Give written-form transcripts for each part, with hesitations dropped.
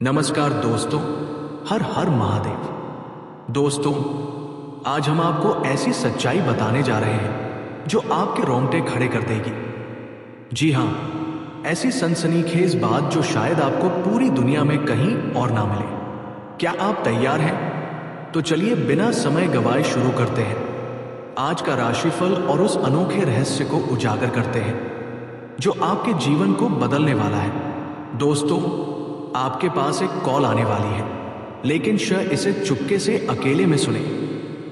नमस्कार दोस्तों, हर हर महादेव। दोस्तों, आज हम आपको ऐसी सच्चाई बताने जा रहे हैं जो आपके रोंगटे खड़े कर देगी। जी हाँ, ऐसी सनसनीखेज बात जो शायद आपको पूरी दुनिया में कहीं और ना मिले। क्या आप तैयार हैं? तो चलिए बिना समय गवाए शुरू करते हैं। आज का राशिफल और उस अनोखे रहस्य को उजागर करते हैं जो आपके जीवन को बदलने वाला है। दोस्तों, आपके पास एक कॉल आने वाली है, लेकिन इसे चुपके से अकेले में सुने,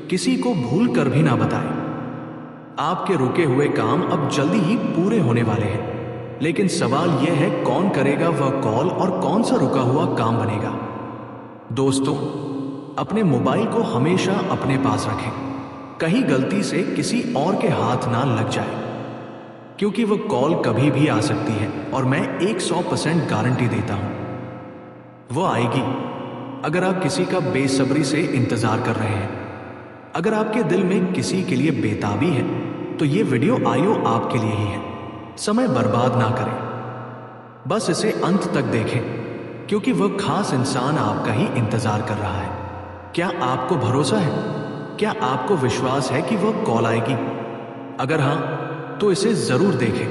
किसी को भूल कर भी ना बताएं। आपके रुके हुए काम अब जल्दी ही पूरे होने वाले हैं, लेकिन सवाल यह है कौन करेगा वह कॉल और कौन सा रुका हुआ काम बनेगा। दोस्तों, अपने मोबाइल को हमेशा अपने पास रखें, कहीं गलती से किसी और के हाथ ना लग जाए, क्योंकि वह कॉल कभी भी आ सकती है और मैं 100% गारंटी देता हूं वो आएगी। अगर आप किसी का बेसब्री से इंतजार कर रहे हैं, अगर आपके दिल में किसी के लिए बेताबी है, तो ये वीडियो आयो आपके लिए ही है। समय बर्बाद ना करें, बस इसे अंत तक देखें, क्योंकि वह खास इंसान आपका ही इंतजार कर रहा है। क्या आपको भरोसा है? क्या आपको विश्वास है कि वह कॉल आएगी? अगर हां, तो इसे जरूर देखें।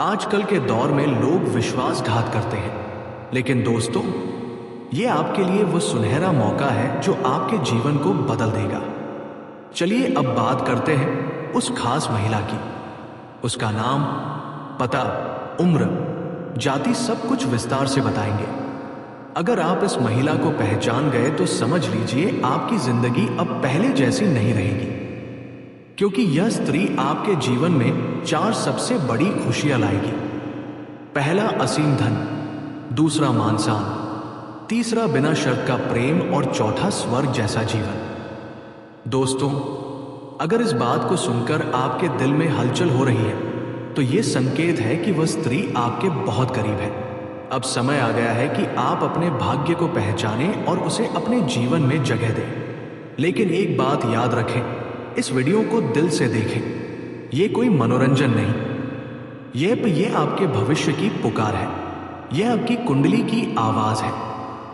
आजकल के दौर में लोग विश्वासघात करते हैं, लेकिन दोस्तों, यह आपके लिए वो सुनहरा मौका है जो आपके जीवन को बदल देगा। चलिए अब बात करते हैं उस खास महिला की। उसका नाम, पता, उम्र, जाति सब कुछ विस्तार से बताएंगे। अगर आप इस महिला को पहचान गए तो समझ लीजिए आपकी जिंदगी अब पहले जैसी नहीं रहेगी, क्योंकि यह स्त्री आपके जीवन में 4 सबसे बड़ी खुशियां लाएगी। पहला, असीम धन। दूसरा, मान सम्मान। तीसरा, बिना शर्त का प्रेम। और चौथा, स्वर्ग जैसा जीवन। दोस्तों, अगर इस बात को सुनकर आपके दिल में हलचल हो रही है, तो यह संकेत है कि वह स्त्री आपके बहुत करीब है। अब समय आ गया है कि आप अपने भाग्य को पहचानें और उसे अपने जीवन में जगह दें। लेकिन एक बात याद रखें, इस वीडियो को दिल से देखें। यह कोई मनोरंजन नहीं, यह आपके भविष्य की पुकार है। यह आपकी कुंडली की आवाज है,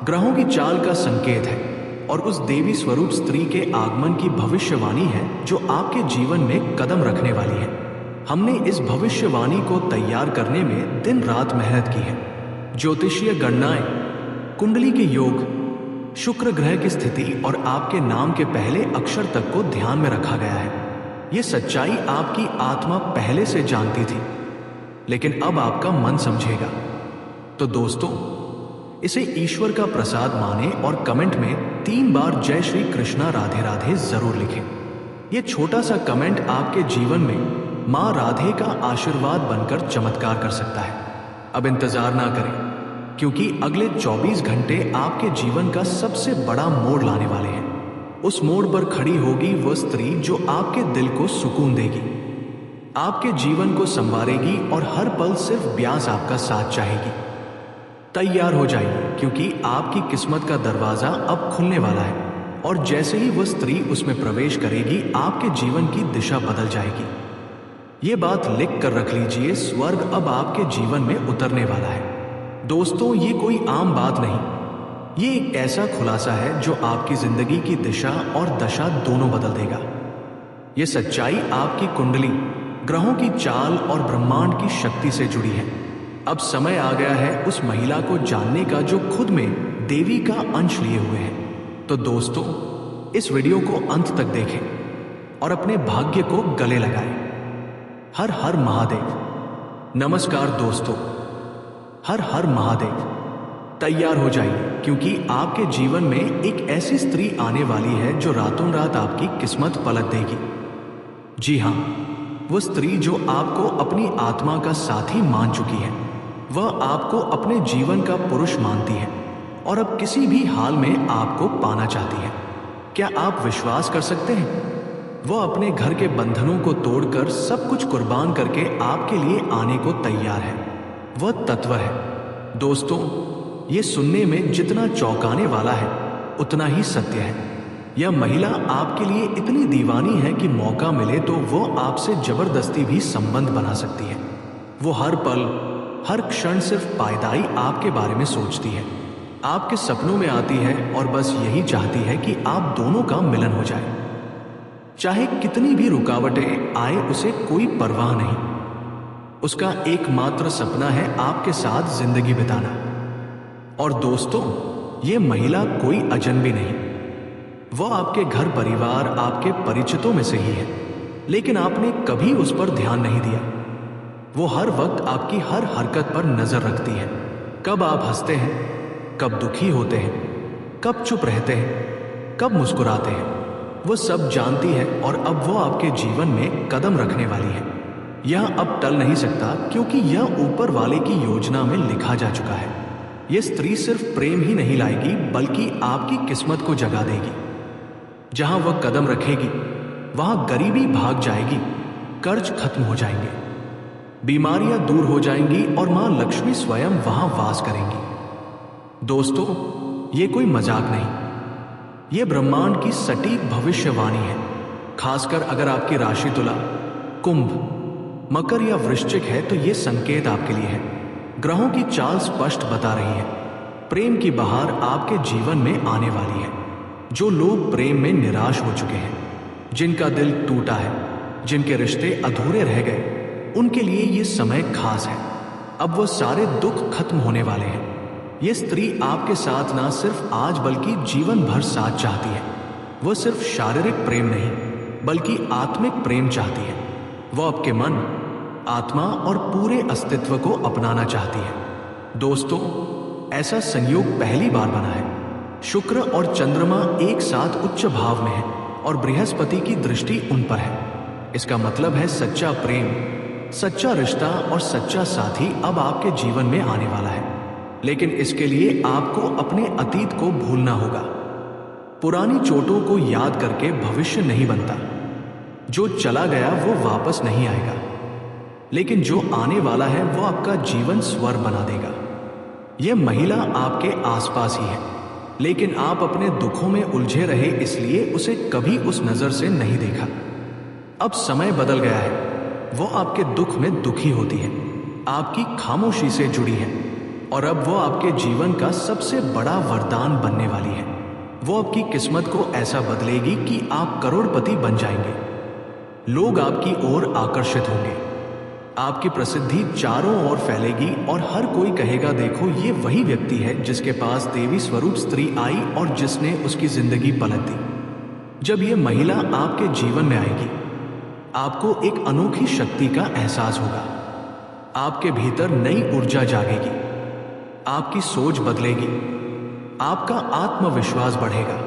ग्रहों की चाल का संकेत है, और उस देवी स्वरूप स्त्री के आगमन की भविष्यवाणी है जो आपके जीवन में कदम रखने वाली है। हमने इस भविष्यवाणी को तैयार करने में दिन रात मेहनत की है। ज्योतिषीय गणनाएं, कुंडली के योग, शुक्र ग्रह की स्थिति और आपके नाम के पहले अक्षर तक को ध्यान में रखा गया है। यह सच्चाई आपकी आत्मा पहले से जानती थी, लेकिन अब आपका मन समझेगा। तो दोस्तों, इसे ईश्वर का प्रसाद माने और कमेंट में 3 बार जय श्री कृष्णा राधे राधे जरूर लिखें। यह छोटा सा कमेंट आपके जीवन में मां राधे का आशीर्वाद बनकर चमत्कार कर सकता है। अब इंतजार ना करें, क्योंकि अगले 24 घंटे आपके जीवन का सबसे बड़ा मोड़ लाने वाले हैं। उस मोड़ पर खड़ी होगी वह स्त्री जो आपके दिल को सुकून देगी, आपके जीवन को संवारेगी और हर पल सिर्फ ब्यास आपका साथ चाहेगी। तैयार हो जाइए, क्योंकि आपकी किस्मत का दरवाजा अब खुलने वाला है, और जैसे ही वह स्त्री उसमें प्रवेश करेगी, आपके जीवन की दिशा बदल जाएगी। ये बात लिख कर रख लीजिए, स्वर्ग अब आपके जीवन में उतरने वाला है। दोस्तों, ये कोई आम बात नहीं, ये एक ऐसा खुलासा है जो आपकी जिंदगी की दिशा और दशा दोनों बदल देगा। ये सच्चाई आपकी कुंडली, ग्रहों की चाल और ब्रह्मांड की शक्ति से जुड़ी है। अब समय आ गया है उस महिला को जानने का जो खुद में देवी का अंश लिए हुए है। तो दोस्तों, इस वीडियो को अंत तक देखें और अपने भाग्य को गले लगाएं। हर हर महादेव। नमस्कार दोस्तों, हर हर महादेव। तैयार हो जाइए, क्योंकि आपके जीवन में एक ऐसी स्त्री आने वाली है जो रातों रात आपकी किस्मत पलट देगी। जी हाँ, वो स्त्री जो आपको अपनी आत्मा का साथी मान चुकी है, वह आपको अपने जीवन का पुरुष मानती है और अब किसी भी हाल में आपको पाना चाहती है। क्या आप विश्वास कर सकते हैं? वह अपने घर के बंधनों को तोड़कर सब कुछ कुर्बान करके आपके लिए आने को तैयार है। वह तत्व है। दोस्तों, यह सुनने में जितना चौंकाने वाला है, उतना ही सत्य है। यह महिला आपके लिए इतनी दीवानी है कि मौका मिले तो वो आपसे जबरदस्ती भी संबंध बना सकती है। वो हर पल, हर क्षण सिर्फ पायदाई आपके बारे में सोचती है, आपके सपनों में आती है और बस यही चाहती है कि आप दोनों का मिलन हो जाए। चाहे कितनी भी रुकावटें आए उसे कोई परवाह नहीं। उसका एकमात्र सपना है आपके साथ जिंदगी बिताना। और दोस्तों, ये महिला कोई अजनबी नहीं। वह आपके घर परिवार, आपके परिचितों में से ही है, लेकिन आपने कभी उस पर ध्यान नहीं दिया। वो हर वक्त आपकी हर हरकत पर नजर रखती है। कब आप हंसते हैं, कब दुखी होते हैं, कब चुप रहते हैं, कब मुस्कुराते हैं, वो सब जानती है। और अब वो आपके जीवन में कदम रखने वाली है। यह अब टल नहीं सकता, क्योंकि यह ऊपर वाले की योजना में लिखा जा चुका है। यह स्त्री सिर्फ प्रेम ही नहीं लाएगी, बल्कि आपकी किस्मत को जगा देगी। जहां वह कदम रखेगी वहां गरीबी भाग जाएगी, कर्ज खत्म हो जाएंगे, बीमारियां दूर हो जाएंगी और मां लक्ष्मी स्वयं वहां वास करेंगी। दोस्तों, ये कोई मजाक नहीं, ये ब्रह्मांड की सटीक भविष्यवाणी है। खासकर अगर आपकी राशि तुला, कुंभ, मकर या वृश्चिक है तो ये संकेत आपके लिए है। ग्रहों की चाल स्पष्ट बता रही है, प्रेम की बहार आपके जीवन में आने वाली है। जो लोग प्रेम में निराश हो चुके हैं, जिनका दिल टूटा है, जिनके रिश्ते अधूरे रह गए, उनके लिए ये समय खास है। अब वो सारे दुख खत्म होने वाले हैं। ये स्त्री आपके साथ ना सिर्फ आज बल्कि जीवन भर साथ चाहती है। वह सिर्फ शारीरिक प्रेम नहीं, बल्कि आत्मिक प्रेम चाहती है। वो आपके मन, आत्मा और पूरे अस्तित्व को अपनाना चाहती है। दोस्तों, ऐसा संयोग पहली बार बना है। शुक्र और चंद्रमा एक साथ उच्च भाव में है और बृहस्पति की दृष्टि उन पर है। इसका मतलब है सच्चा प्रेम, सच्चा रिश्ता और सच्चा साथी अब आपके जीवन में आने वाला है। लेकिन इसके लिए आपको अपने अतीत को भूलना होगा। पुरानी चोटों को याद करके भविष्य नहीं बनता। जो चला गया वो वापस नहीं आएगा, लेकिन जो आने वाला है वो आपका जीवन स्वर्ग बना देगा। यह महिला आपके आसपास ही है, लेकिन आप अपने दुखों में उलझे रहे, इसलिए उसे कभी उस नजर से नहीं देखा। अब समय बदल गया है। वो आपके दुख में दुखी होती है, आपकी खामोशी से जुड़ी है, और अब वो आपके जीवन का सबसे बड़ा वरदान बनने वाली है। वो आपकी किस्मत को ऐसा बदलेगी कि आप करोड़पति बन जाएंगे। लोग आपकी ओर आकर्षित होंगे, आपकी प्रसिद्धि चारों ओर फैलेगी और हर कोई कहेगा, देखो ये वही व्यक्ति है जिसके पास देवी स्वरूप स्त्री आई और जिसने उसकी जिंदगी पलट दी। जब ये महिला आपके जीवन में आएगी, आपको एक अनोखी शक्ति का एहसास होगा। आपके भीतर नई ऊर्जा जागेगी, आपकी सोच बदलेगी, आपका आत्मविश्वास बढ़ेगा।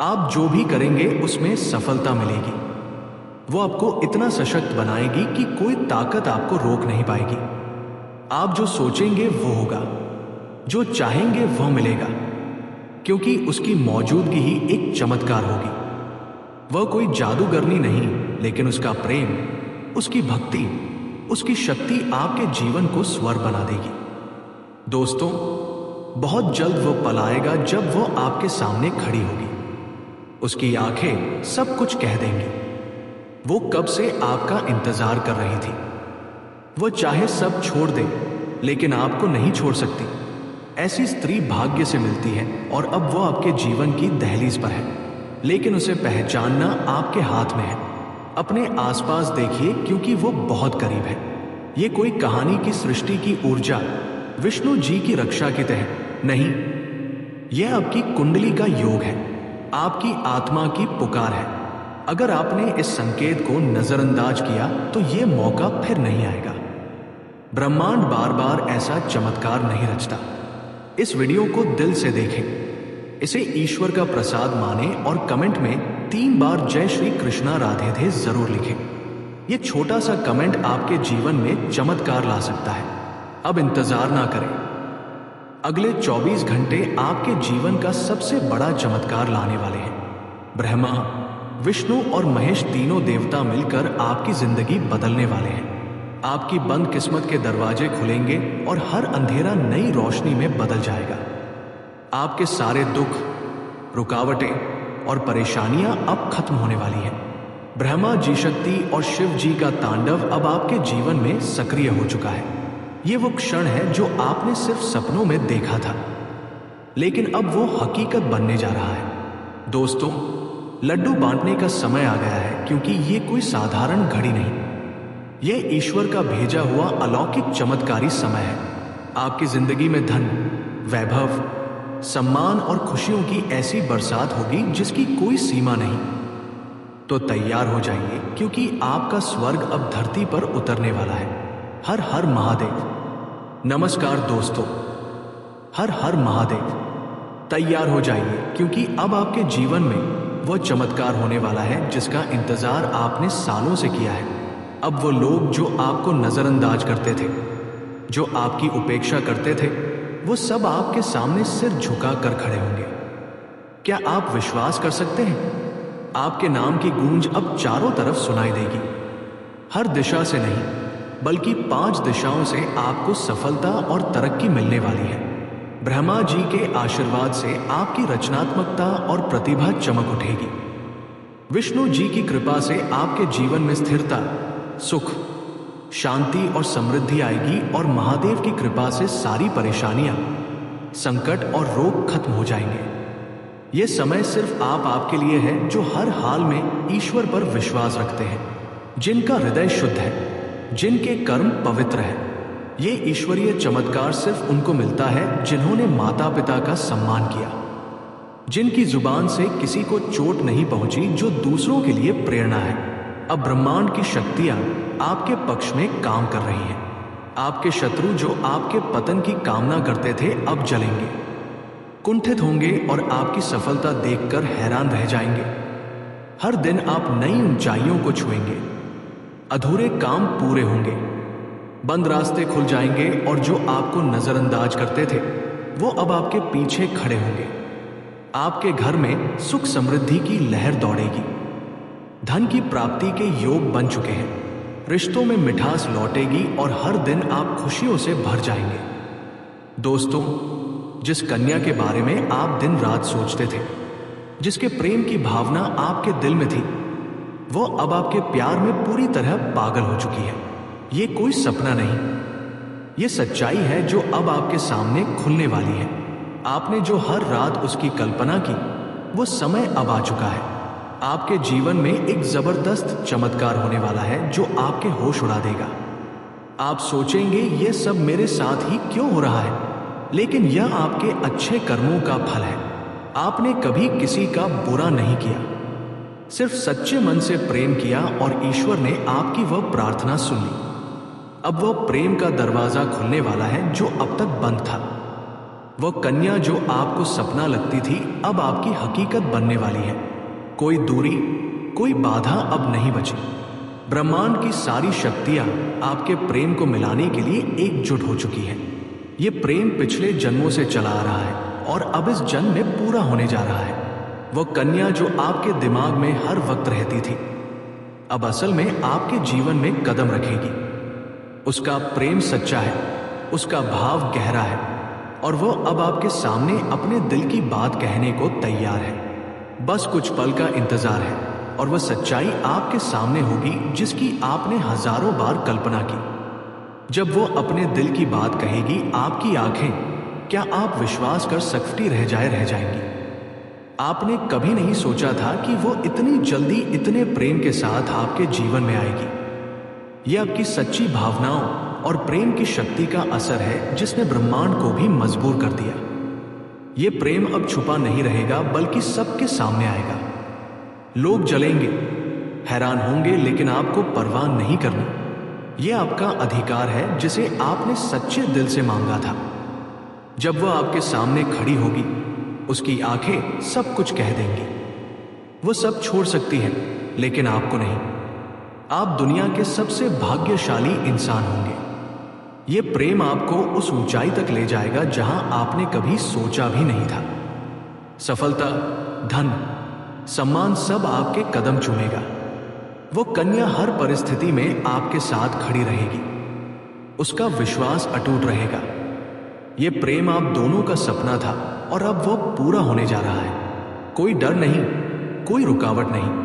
आप जो भी करेंगे उसमें सफलता मिलेगी। वो आपको इतना सशक्त बनाएगी कि कोई ताकत आपको रोक नहीं पाएगी। आप जो सोचेंगे वो होगा, जो चाहेंगे वो मिलेगा, क्योंकि उसकी मौजूदगी ही एक चमत्कार होगी। वह कोई जादूगरनी नहीं, लेकिन उसका प्रेम, उसकी भक्ति, उसकी शक्ति आपके जीवन को स्वर्ग बना देगी। दोस्तों, बहुत जल्द वो पल आएगा जब वो आपके सामने खड़ी होगी। उसकी आंखें सब कुछ कह देंगी। वो कब से आपका इंतजार कर रही थी। वो चाहे सब छोड़ दे, लेकिन आपको नहीं छोड़ सकती। ऐसी स्त्री भाग्य से मिलती है और अब वो आपके जीवन की दहलीज पर है, लेकिन उसे पहचानना आपके हाथ में है। अपने आसपास देखिए, क्योंकि वो बहुत करीब है। ये कोई कहानी की सृष्टि की ऊर्जा, विष्णु जी की रक्षा की तह नहीं, यह आपकी कुंडली का योग है, आपकी आत्मा की पुकार है। अगर आपने इस संकेत को नजरअंदाज किया तो यह मौका फिर नहीं आएगा। ब्रह्मांड बार बार ऐसा चमत्कार नहीं रचता। इस वीडियो को दिल से देखें, इसे ईश्वर का प्रसाद माने और कमेंट में 3 बार जय श्री कृष्णा राधे थे जरूर लिखें। यह छोटा सा कमेंट आपके जीवन में चमत्कार ला सकता है। अब इंतजार ना करें। अगले 24 घंटे आपके जीवन का सबसे बड़ा चमत्कार लाने वाले हैं। ब्रह्मा, विष्णु और महेश तीनों देवता मिलकर आपकी जिंदगी बदलने वाले हैं। आपकी बंद किस्मत के दरवाजे खुलेंगे और हर अंधेरा नई रोशनी में बदल जाएगा। आपके सारे दुख, रुकावटें और परेशानियां अब खत्म होने वाली हैं। ब्रह्मा जी शक्ति और शिव जी का तांडव अब आपके जीवन में सक्रिय हो चुका है। ये वो क्षण है जो आपने सिर्फ सपनों में देखा था। लेकिन अब वो हकीकत बनने जा रहा है। दोस्तों, लड्डू बांटने का समय आ गया है, क्योंकि ये कोई साधारण घड़ी नहीं, ये ईश्वर का भेजा हुआ अलौकिक चमत्कारी समय है। आपकी जिंदगी में धन, वैभव, सम्मान और खुशियों की ऐसी बरसात होगी जिसकी कोई सीमा नहीं। तो तैयार हो जाइए, क्योंकि आपका स्वर्ग अब धरती पर उतरने वाला है। हर हर महादेव। नमस्कार दोस्तों, हर हर महादेव। तैयार हो जाइए, क्योंकि अब आपके जीवन में वो चमत्कार होने वाला है जिसका इंतजार आपने सालों से किया है। अब वो लोग जो आपको नजरअंदाज करते थे, जो आपकी उपेक्षा करते थे, वो सब आपके सामने सिर झुका कर खड़े होंगे। क्या आप विश्वास कर सकते हैं? आपके नाम की गूंज अब चारों तरफ सुनाई देगी। हर दिशा से नहीं, बल्कि 5 दिशाओं से आपको सफलता और तरक्की मिलने वाली है। ब्रह्मा जी के आशीर्वाद से आपकी रचनात्मकता और प्रतिभा चमक उठेगी। विष्णु जी की कृपा से आपके जीवन में स्थिरता, सुख, शांति और समृद्धि आएगी, और महादेव की कृपा से सारी परेशानियां, संकट और रोग खत्म हो जाएंगे। यह समय सिर्फ आपके लिए है जो हर हाल में ईश्वर पर विश्वास रखते हैं, जिनका हृदय शुद्ध है, जिनके कर्म पवित्र हैं। ये ईश्वरीय चमत्कार सिर्फ उनको मिलता है जिन्होंने माता पिता का सम्मान किया, जिनकी जुबान से किसी को चोट नहीं पहुंची, जो दूसरों के लिए प्रेरणा है। अब ब्रह्मांड की शक्तियां आपके पक्ष में काम कर रही हैं। आपके शत्रु जो आपके पतन की कामना करते थे, अब जलेंगे, कुंठित होंगे और आपकी सफलता देखकर हैरान रह जाएंगे। हर दिन आप नई ऊंचाइयों को छुएंगे, अधूरे काम पूरे होंगे, बंद रास्ते खुल जाएंगे, और जो आपको नजरअंदाज करते थे वो अब आपके पीछे खड़े होंगे। आपके घर में सुख समृद्धि की लहर दौड़ेगी, धन की प्राप्ति के योग बन चुके हैं, रिश्तों में मिठास लौटेगी और हर दिन आप खुशियों से भर जाएंगे। दोस्तों, जिस कन्या के बारे में आप दिन रात सोचते थे, जिसके प्रेम की भावना आपके दिल में थी, वो अब आपके प्यार में पूरी तरह पागल हो चुकी है। ये कोई सपना नहीं, ये सच्चाई है जो अब आपके सामने खुलने वाली है। आपने जो हर रात उसकी कल्पना की, वो समय अब आ चुका है। आपके जीवन में एक जबरदस्त चमत्कार होने वाला है जो आपके होश उड़ा देगा। आप सोचेंगे, ये सब मेरे साथ ही क्यों हो रहा है? लेकिन यह आपके अच्छे कर्मों का फल है। आपने कभी किसी का बुरा नहीं किया, सिर्फ सच्चे मन से प्रेम किया, और ईश्वर ने आपकी वह प्रार्थना सुन ली। अब वह प्रेम का दरवाजा खुलने वाला है जो अब तक बंद था। वह कन्या जो आपको सपना लगती थी, अब आपकी हकीकत बनने वाली है। कोई दूरी, कोई बाधा अब नहीं बची। ब्रह्मांड की सारी शक्तियां आपके प्रेम को मिलाने के लिए एकजुट हो चुकी हैं। ये प्रेम पिछले जन्मों से चला आ रहा है और अब इस जन्म में पूरा होने जा रहा है। वह कन्या जो आपके दिमाग में हर वक्त रहती थी, अब असल में आपके जीवन में कदम रखेगी। उसका प्रेम सच्चा है, उसका भाव गहरा है, और वह अब आपके सामने अपने दिल की बात कहने को तैयार है। बस कुछ पल का इंतजार है, और वह सच्चाई आपके सामने होगी जिसकी आपने हजारों बार कल्पना की। जब वो अपने दिल की बात कहेगी, आपकी आंखें, क्या आप विश्वास कर सकती रह जाएंगी। आपने कभी नहीं सोचा था कि वो इतनी जल्दी इतने प्रेम के साथ आपके जीवन में आएगी। यह आपकी सच्ची भावनाओं और प्रेम की शक्ति का असर है जिसने ब्रह्मांड को भी मजबूर कर दिया। यह प्रेम अब छुपा नहीं रहेगा, बल्कि सबके सामने आएगा। लोग जलेंगे, हैरान होंगे, लेकिन आपको परवाह नहीं करनी। यह आपका अधिकार है जिसे आपने सच्चे दिल से मांगा था। जब वह आपके सामने खड़ी होगी, उसकी आंखें सब कुछ कह देंगी। वो सब छोड़ सकती है, लेकिन आपको नहीं। आप दुनिया के सबसे भाग्यशाली इंसान होंगे। ये प्रेम आपको उस ऊंचाई तक ले जाएगा जहां आपने कभी सोचा भी नहीं था। सफलता, धन, सम्मान सब आपके कदम चूमेगा। वो कन्या हर परिस्थिति में आपके साथ खड़ी रहेगी। उसका विश्वास अटूट रहेगा। ये प्रेम आप दोनों का सपना था और अब वो पूरा होने जा रहा है। कोई डर नहीं, कोई रुकावट नहीं।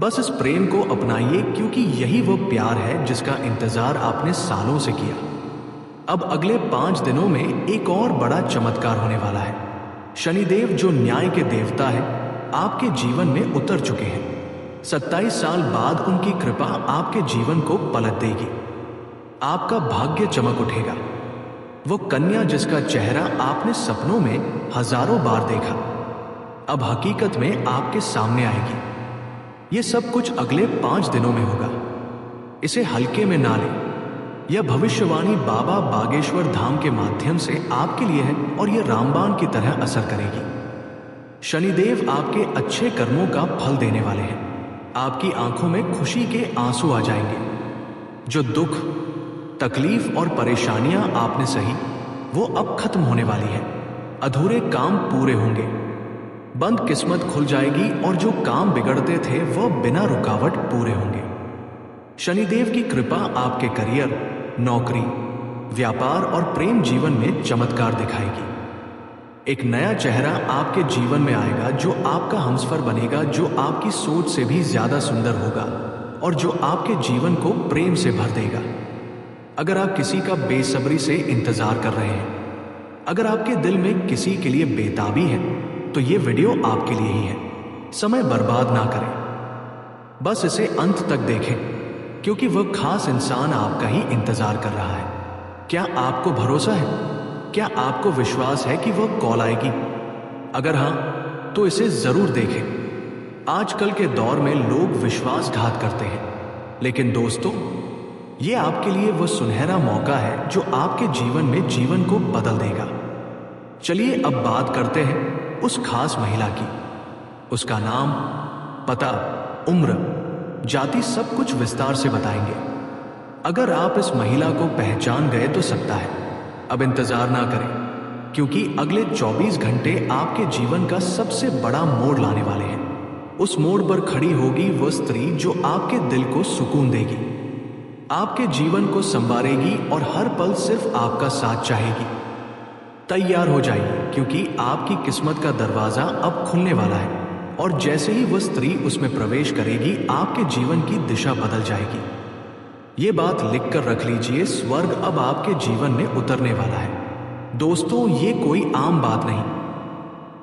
बस इस प्रेम को अपनाइए, क्योंकि यही वो प्यार है जिसका इंतजार आपने सालों से किया। अब अगले 5 दिनों में एक और बड़ा चमत्कार होने वाला है। शनिदेव जो न्याय के देवता है आपके जीवन में उतर चुके हैं। 27 साल बाद उनकी कृपा आपके जीवन को पलट देगी। आपका भाग्य चमक उठेगा। वो कन्या जिसका चेहरा आपने सपनों में हजारों बार देखा, अब हकीकत में आपके सामने आएगी। ये सब कुछ अगले 5 दिनों में होगा। इसे हल्के में ना लें। यह भविष्यवाणी बाबा बागेश्वर धाम के माध्यम से आपके लिए है और यह रामबाण की तरह असर करेगी। शनिदेव आपके अच्छे कर्मों का फल देने वाले हैं। आपकी आंखों में खुशी के आंसू आ जाएंगे। जो दुख, तकलीफ और परेशानियां आपने सही, वो अब खत्म होने वाली है। अधूरे काम पूरे होंगे, बंद किस्मत खुल जाएगी और जो काम बिगड़ते थे वह बिना रुकावट पूरे होंगे। शनिदेव की कृपा आपके करियर, नौकरी, व्यापार और प्रेम जीवन में चमत्कार दिखाएगी। एक नया चेहरा आपके जीवन में आएगा जो आपका हमसफर बनेगा, जो आपकी सोच से भी ज्यादा सुंदर होगा और जो आपके जीवन को प्रेम से भर देगा। अगर आप किसी का बेसब्री से इंतजार कर रहे हैं, अगर आपके दिल में किसी के लिए बेताबी है, तो ये वीडियो आपके लिए ही है। समय बर्बाद ना करें, बस इसे अंत तक देखें, क्योंकि वह खास इंसान आपका ही इंतजार कर रहा है। क्या आपको भरोसा है? क्या आपको विश्वास है कि वह कॉल आएगी? अगर हां, तो इसे जरूर देखें। आजकल के दौर में लोग विश्वासघात करते हैं, लेकिन दोस्तों, यह आपके लिए वह सुनहरा मौका है जो आपके जीवन में जीवन को बदल देगा। चलिए अब बात करते हैं उस खास महिला की। उसका नाम, पता, उम्र, जाति सब कुछ विस्तार से बताएंगे। अगर आप इस महिला को पहचान गए तो सकता है अब इंतजार ना करें, क्योंकि अगले 24 घंटे आपके जीवन का सबसे बड़ा मोड़ लाने वाले हैं। उस मोड़ पर खड़ी होगी वह स्त्री जो आपके दिल को सुकून देगी, आपके जीवन को संवारेगी और हर पल सिर्फ आपका साथ चाहेगी। तैयार हो जाइए, क्योंकि आपकी किस्मत का दरवाजा अब खुलने वाला है और जैसे ही वह स्त्री उसमें प्रवेश करेगी, आपके जीवन की दिशा बदल जाएगी। ये बात लिखकर रख लीजिए, स्वर्ग अब आपके जीवन में उतरने वाला है। दोस्तों, ये कोई आम बात नहीं,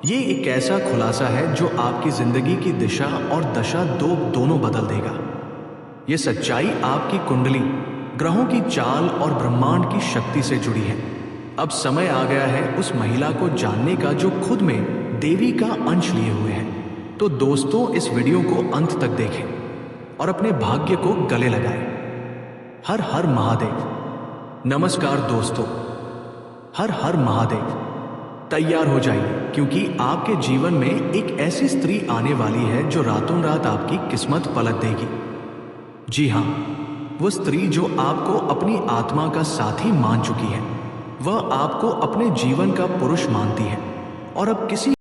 ये एक ऐसा खुलासा है जो आपकी जिंदगी की दिशा और दशा दोनों बदल देगा। ये सच्चाई आपकी कुंडली, ग्रहों की चाल और ब्रह्मांड की शक्ति से जुड़ी है। अब समय आ गया है उस महिला को जानने का जो खुद में देवी का अंश लिए हुए है। तो दोस्तों, इस वीडियो को अंत तक देखें और अपने भाग्य को गले लगाएं। हर हर महादेव। नमस्कार दोस्तों, हर हर महादेव। तैयार हो जाइए, क्योंकि आपके जीवन में एक ऐसी स्त्री आने वाली है जो रातों रात आपकी किस्मत पलट देगी। जी हां, वह स्त्री जो आपको अपनी आत्मा का साथी मान चुकी है, वह आपको अपने जीवन का पुरुष मानती है और अब किसी